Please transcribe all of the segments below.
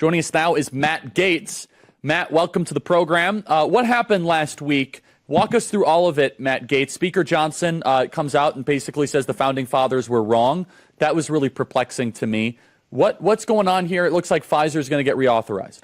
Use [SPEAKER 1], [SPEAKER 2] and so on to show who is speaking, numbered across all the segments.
[SPEAKER 1] Joining us now is Matt Gaetz. Matt, welcome to the program. What happened last week? Walk us through all of it, Matt Gaetz. Speaker Johnson comes out and basically says the founding fathers were wrong. That was really perplexing to me. What's going on here? It looks like FISA is going to get reauthorized.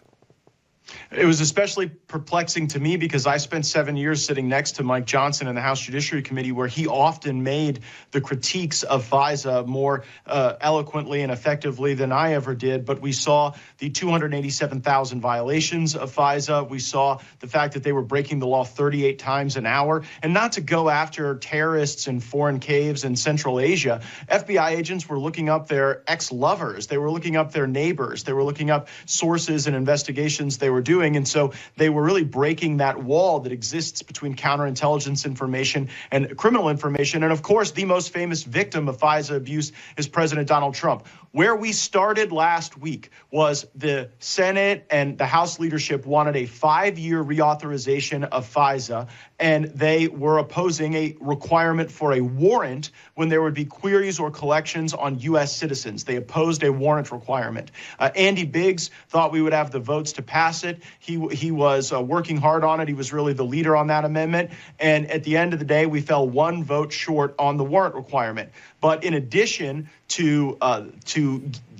[SPEAKER 2] It was especially perplexing to me because I spent 7 years sitting next to Mike Johnson in the House Judiciary Committee, where he often made the critiques of FISA more eloquently and effectively than I ever did. But we saw the 287,000 violations of FISA. We saw the fact that they were breaking the law 38 times an hour. And not to go after terrorists in foreign caves in Central Asia, FBI agents were looking up their ex-lovers. They were looking up their neighbors. They were looking up sources and investigations they were doing. And so they were really breaking that wall that exists between counterintelligence information and criminal information. And of course, the most famous victim of FISA abuse is President Donald Trump. Where we started last week was the Senate and the House leadership wanted a 5-year reauthorization of FISA, and they were opposing a requirement for a warrant when there would be queries or collections on U.S. citizens. They opposed a warrant requirement. Andy Biggs thought we would have the votes to pass it. He was working hard on it. He was really the leader on that amendment. And at the end of the day, we fell one vote short on the warrant requirement. But in addition to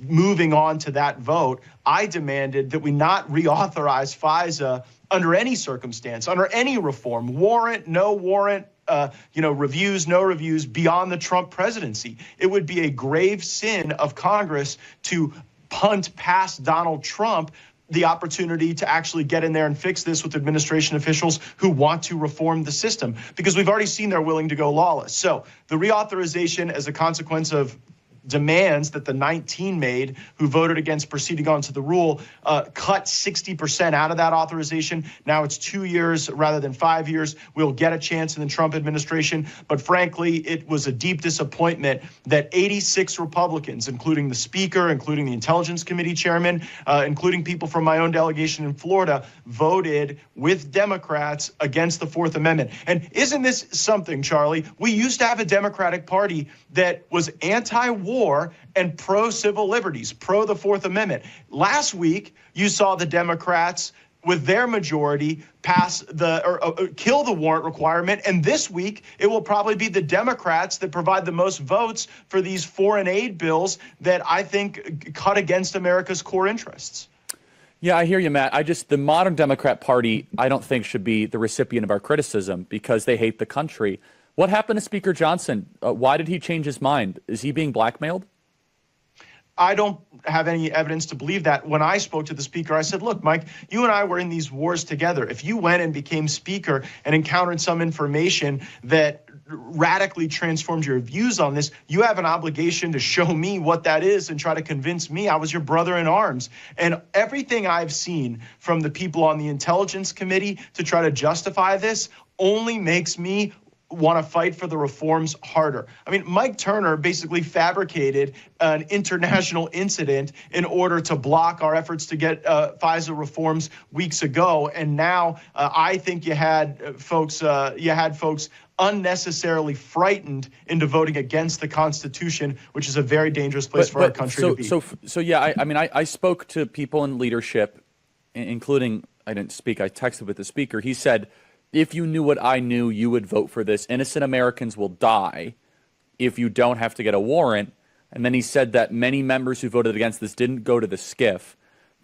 [SPEAKER 2] moving on to that vote, I demanded that we not reauthorize FISA under any circumstance, under any reform, warrant, no warrant, reviews, no reviews, beyond the Trump presidency. It would be a grave sin of Congress to punt past Donald Trump the opportunity to actually get in there and fix this with administration officials who want to reform the system, because we've already seen they're willing to go lawless. So the reauthorization, as a consequence of demands that the 19 made who voted against proceeding on to the rule, cut 60% out of that authorization. Now it's 2 years rather than 5 years. We'll get a chance in the Trump administration. But frankly, it was a deep disappointment that 86 Republicans, including the Speaker, including the Intelligence Committee chairman, including people from my own delegation in Florida, voted with Democrats against the Fourth Amendment. And isn't this something, Charlie? We used to have a Democratic Party that was anti-war and pro-civil liberties, pro the Fourth Amendment. Last week, you saw the Democrats, with their majority, pass kill the warrant requirement. And this week, it will probably be the Democrats that provide the most votes for these foreign aid bills that I think cut against America's core interests.
[SPEAKER 1] Yeah, I hear you, Matt. The modern Democrat Party, I don't think should be the recipient of our criticism because they hate the country. What happened to Speaker Johnson? Why did he change his mind? Is he being blackmailed?
[SPEAKER 2] I don't have any evidence to believe that. When I spoke to the Speaker, I said, look, Mike, you and I were in these wars together. If you went and became Speaker and encountered some information that radically transformed your views on this, you have an obligation to show me what that is and try to convince me I was your brother in arms. And everything I've seen from the people on the Intelligence Committee to try to justify this only makes me want to fight for the reforms harder. I mean, Mike Turner basically fabricated an international incident in order to block our efforts to get FISA reforms weeks ago. And now I think you had folks unnecessarily frightened into voting against the Constitution, which is a very dangerous place for our country to be.
[SPEAKER 1] So yeah, I spoke to people in leadership, including, I didn't speak, I texted with the Speaker. He said, if you knew what I knew, you would vote for this. Innocent Americans will die if you don't have to get a warrant. And then he said that many members who voted against this didn't go to the SCIF.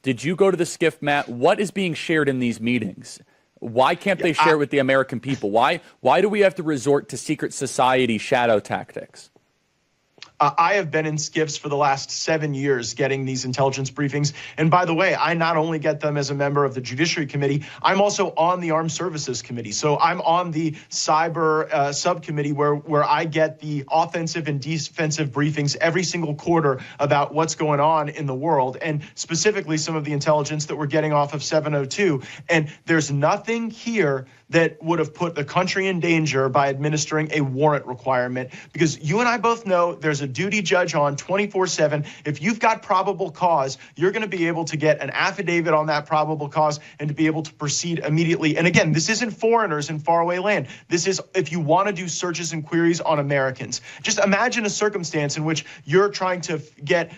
[SPEAKER 1] Did you go to the SCIF, Matt? What is being shared in these meetings? Why can't they share it with the American people? Why do we have to resort to secret society shadow tactics?
[SPEAKER 2] I have been in SCIFs for the last 7 years getting these intelligence briefings. And by the way, I not only get them as a member of the Judiciary Committee, I'm also on the Armed Services Committee. So I'm on the cyber subcommittee where I get the offensive and defensive briefings every single quarter about what's going on in the world, and specifically some of the intelligence that we're getting off of 702. And there's nothing here that would have put the country in danger by administering a warrant requirement, because you and I both know there's a a duty judge on 24/7. If you've got probable cause, you're going to be able to get an affidavit on that probable cause and to be able to proceed immediately. And again, this isn't foreigners in faraway land. This is if you want to do searches and queries on Americans. Just imagine a circumstance in which you're trying to get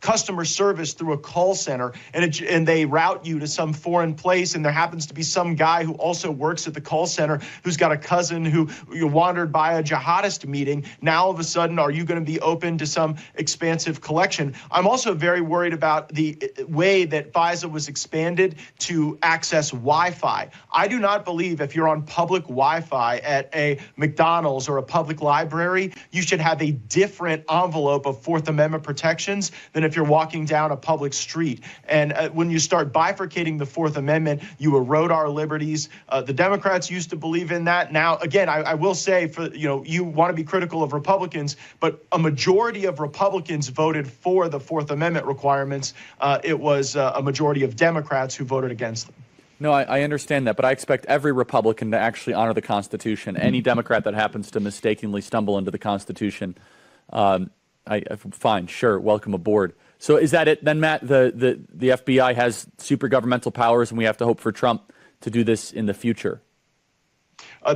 [SPEAKER 2] customer service through a call center, and they route you to some foreign place, and there happens to be some guy who also works at the call center who's got a cousin who wandered by a jihadist meeting. Now, all of a sudden, are you going to be open to some expansive collection? I'm also very worried about the way that FISA was expanded to access Wi-Fi. I do not believe if you're on public Wi-Fi at a McDonald's or a public library, you should have a different envelope of Fourth Amendment protections than if you're walking down a public street. And when you start bifurcating the Fourth Amendment, you erode our liberties. The Democrats used to believe in that. Now, again, I will say, you want to be critical of Republicans, but a majority of Republicans voted for the Fourth Amendment requirements. It was a majority of Democrats who voted against them.
[SPEAKER 1] No, I understand that, but I expect every Republican to actually honor the Constitution. Any Democrat that happens to mistakenly stumble into the Constitution, fine, sure, welcome aboard. So is that it then, Matt? The FBI has super governmental powers, and we have to hope for Trump to do this in the future?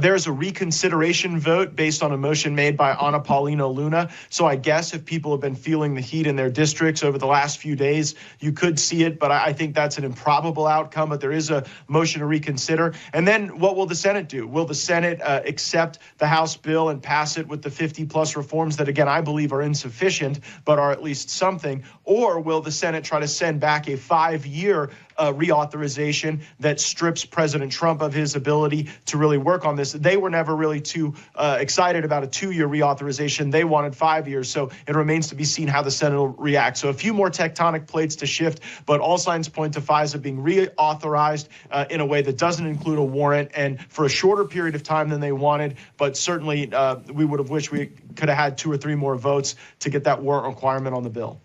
[SPEAKER 2] There's a reconsideration vote based on a motion made by Anna Paulina Luna. So I guess if people have been feeling the heat in their districts over the last few days, you could see it. But I think that's an improbable outcome. But there is a motion to reconsider. And then what will the Senate do? Will the Senate accept the House bill and pass it with the 50-plus reforms that, again, I believe are insufficient, but are at least something? Or will the Senate try to send back a 5-year reauthorization that strips President Trump of his ability to really work on this? They were never really too excited about a 2-year reauthorization. They wanted 5 years. So it remains to be seen how the Senate will react. So a few more tectonic plates to shift, but all signs point to FISA being reauthorized in a way that doesn't include a warrant and for a shorter period of time than they wanted. But certainly we would have wished we could have had 2 or 3 more votes to get that warrant requirement on the bill.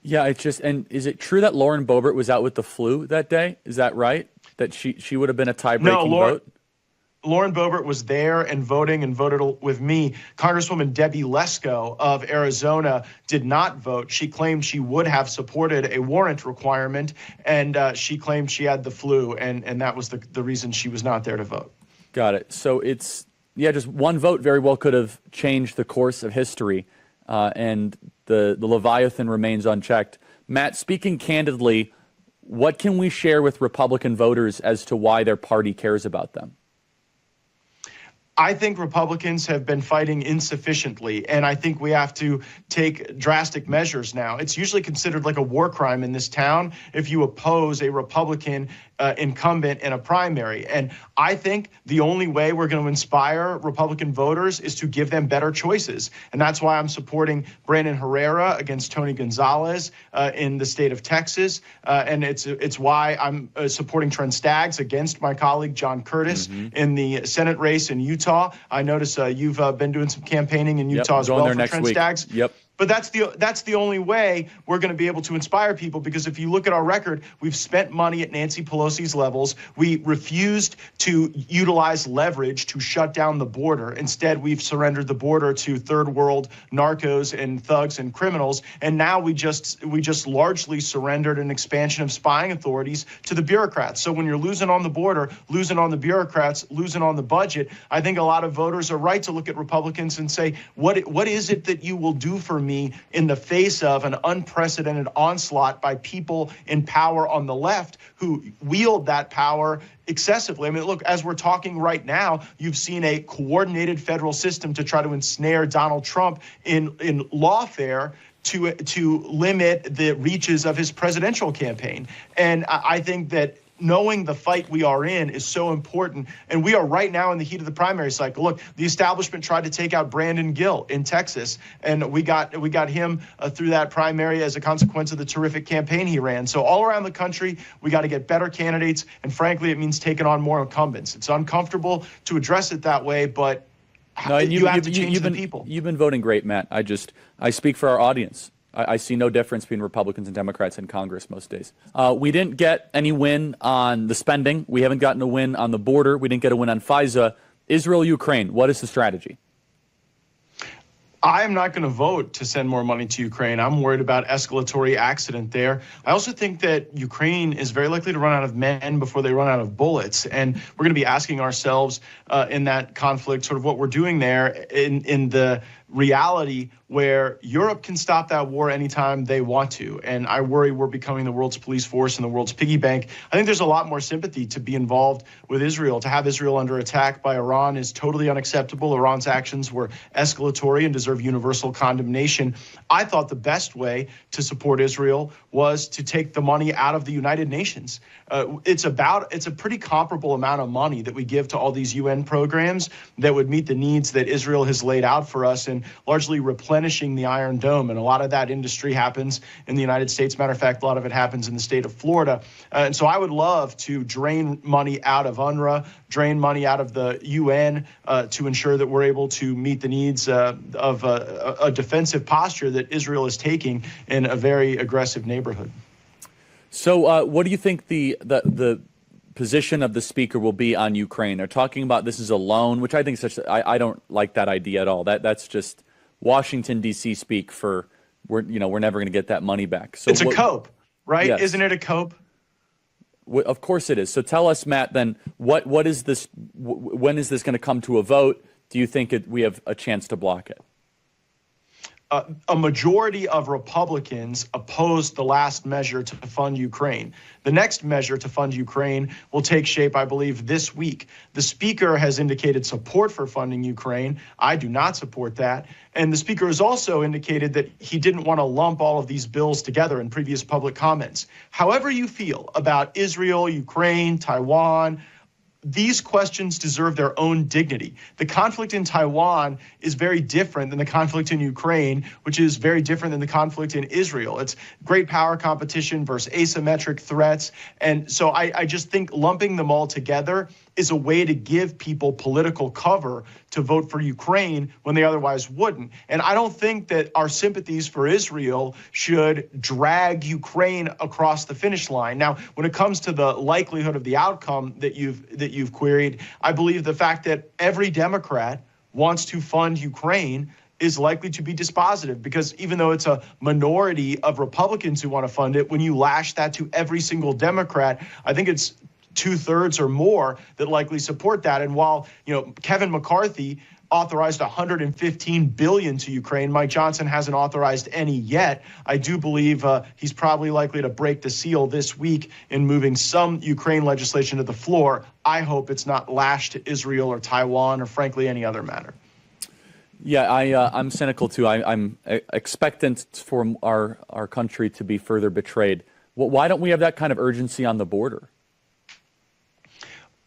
[SPEAKER 1] Yeah, and is it true that Lauren Boebert was out with the flu that day? Is that right? That she would have been a tie-breaking vote?
[SPEAKER 2] Lauren Boebert was there and voted with me. Congresswoman Debbie Lesko of Arizona did not vote. She claimed she would have supported a warrant requirement, and she claimed she had the flu, and that was the reason she was not there to vote.
[SPEAKER 1] Got it. So just one vote very well could have changed the course of history, and the Leviathan remains unchecked. Matt, speaking candidly, what can we share with Republican voters as to why their party cares about them?
[SPEAKER 2] I think Republicans have been fighting insufficiently, and I think we have to take drastic measures now. It's usually considered like a war crime in this town if you oppose a Republican incumbent in a primary. And I think the only way we're going to inspire Republican voters is to give them better choices. And that's why I'm supporting Brandon Herrera against Tony Gonzalez in the state of Texas. And it's why I'm supporting Trent Staggs against my colleague John Curtis in the Senate race in Utah. I notice you've been doing some campaigning in Utah as well for Trent Staggs.
[SPEAKER 1] Yep.
[SPEAKER 2] But that's the only way we're going to be able to inspire people, because if you look at our record, we've spent money at Nancy Pelosi's levels. We refused to utilize leverage to shut down the border. Instead, we've surrendered the border to third world narcos and thugs and criminals. And now we just largely surrendered an expansion of spying authorities to the bureaucrats. So when you're losing on the border, losing on the bureaucrats, losing on the budget, I think a lot of voters are right to look at Republicans and say, what is it that you will do for me in the face of an unprecedented onslaught by people in power on the left who wield that power excessively? I mean, look, as we're talking right now, you've seen a coordinated federal system to try to ensnare Donald Trump in lawfare to limit the reaches of his presidential campaign. And I think that knowing the fight we are in is so important. And we are right now in the heat of the primary cycle. Look, the establishment tried to take out Brandon Gill in Texas, and we got him through that primary as a consequence of the terrific campaign he ran. So all around the country, we got to get better candidates. And frankly, it means taking on more incumbents. It's uncomfortable to address it that way, but you have to change the people.
[SPEAKER 1] You've been voting great, Matt. I speak for our audience. I see no difference between Republicans and Democrats in Congress most days. We didn't get any win on the spending. We haven't gotten a win on the border. We didn't get a win on FISA. Israel, Ukraine, what is the strategy?
[SPEAKER 2] I am not going to vote to send more money to Ukraine. I'm worried about escalatory accident there. I also think that Ukraine is very likely to run out of men before they run out of bullets. And we're going to be asking ourselves in that conflict sort of what we're doing there in the reality where Europe can stop that war anytime they want to. And I worry we're becoming the world's police force and the world's piggy bank. I think there's a lot more sympathy to be involved with Israel. To have Israel under attack by Iran is totally unacceptable. Iran's actions were escalatory and deserve universal condemnation. I thought the best way to support Israel was to take the money out of the United Nations. It's a pretty comparable amount of money that we give to all these UN programs that would meet the needs that Israel has laid out for us and largely replenishing the Iron Dome. And a lot of that industry happens in the United States. Matter of fact, a lot of it happens in the state of Florida. And so I would love to drain money out of UNRWA, drain money out of the UN to ensure that we're able to meet the needs of a defensive posture that Israel is taking in a very aggressive neighborhood.
[SPEAKER 1] So what do you think the position of the speaker will be on Ukraine? They're talking about this is a loan, which I think I don't like that idea at all. That's just Washington, D.C. speak for we're never going to get that money back. So
[SPEAKER 2] it's a cope, right?
[SPEAKER 1] Yes.
[SPEAKER 2] Isn't it a cope?
[SPEAKER 1] Of course it is. So tell us, Matt, then what is this? When is this going to come to a vote? Do you think we have a chance to block it?
[SPEAKER 2] A majority of Republicans opposed the last measure to fund Ukraine. The next measure to fund Ukraine will take shape, I believe, this week. The speaker has indicated support for funding Ukraine. I do not support that. And the speaker has also indicated that he didn't want to lump all of these bills together in previous public comments. However you feel about Israel, Ukraine, Taiwan, these questions deserve their own dignity. The conflict in Taiwan is very different than the conflict in Ukraine, which is very different than the conflict in Israel. It's great power competition versus asymmetric threats. And so I just think lumping them all together is a way to give people political cover to vote for Ukraine when they otherwise wouldn't. And I don't think that our sympathies for Israel should drag Ukraine across the finish line. Now, when it comes to the likelihood of the outcome that you've queried, I believe the fact that every Democrat wants to fund Ukraine is likely to be dispositive, because even though it's a minority of Republicans who want to fund it, when you lash that to every single Democrat, I think it's 2/3 or more that likely support that. And while, Kevin McCarthy authorized $115 billion to Ukraine, Mike Johnson hasn't authorized any yet. I do believe he's probably likely to break the seal this week in moving some Ukraine legislation to the floor. I hope it's not lashed to Israel or Taiwan or, frankly, any other matter.
[SPEAKER 1] Yeah, I'm cynical too. I'm expectant for our country to be further betrayed. Well, why don't we have that kind of urgency on the border?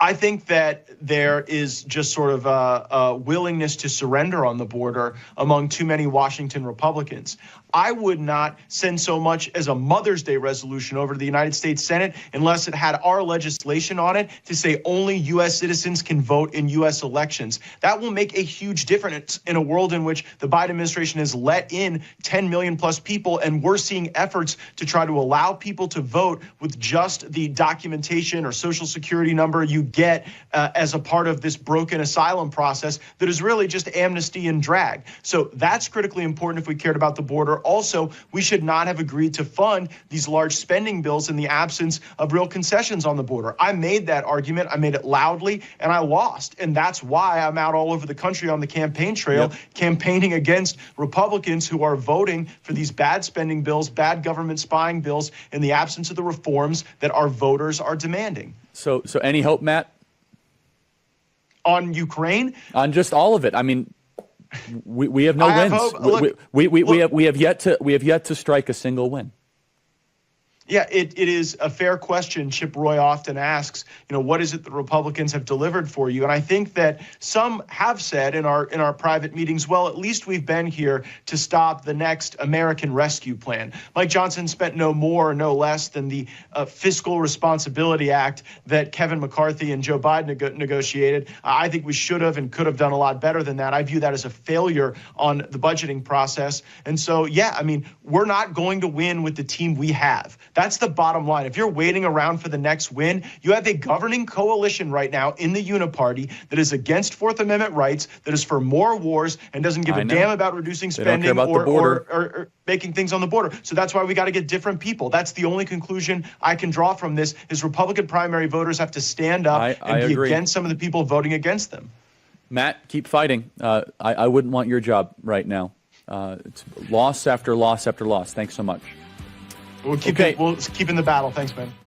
[SPEAKER 2] I think that there is just sort of a willingness to surrender on the border among too many Washington Republicans. I would not send so much as a Mother's Day resolution over to the United States Senate unless it had our legislation on it to say only U.S. citizens can vote in U.S. elections. That will make a huge difference in a world in which the Biden administration has let in 10 million plus people, and we're seeing efforts to try to allow people to vote with just the documentation or social security number you get as a part of this broken asylum process that is really just amnesty and drag. So that's critically important if we cared about the border. Also, we should not have agreed to fund these large spending bills in the absence of real concessions on the border. I made that argument. I made it loudly, and I lost. And that's why I'm out all over the country on the campaign trail, campaigning against Republicans who are voting for these bad spending bills, bad government spying bills, in the absence of the reforms that our voters are demanding.
[SPEAKER 1] So any hope, Matt?
[SPEAKER 2] On Ukraine?
[SPEAKER 1] On just all of it. I mean, we have no wins. We have yet to strike a single win.
[SPEAKER 2] Yeah, it is a fair question. Chip Roy often asks, what is it that Republicans have delivered for you? And I think that some have said in our private meetings, well, at least we've been here to stop the next American Rescue Plan. Mike Johnson spent no more or no less than the Fiscal Responsibility Act that Kevin McCarthy and Joe Biden negotiated. I think we should have and could have done a lot better than that. I view that as a failure on the budgeting process. And so, we're not going to win with the team we have. That's the bottom line. If you're waiting around for the next win, you have a governing coalition right now in the Uni-Party that is against Fourth Amendment rights, that is for more wars, and doesn't give a damn about reducing spending or making things on the border. So that's why we got to get different people. That's the only conclusion I can draw from this is Republican primary voters have to stand up and be against some of the people voting against them.
[SPEAKER 1] Matt, keep fighting. I wouldn't want your job right now. It's loss after loss after loss. Thanks so much.
[SPEAKER 2] We'll keep in the battle. Thanks, man.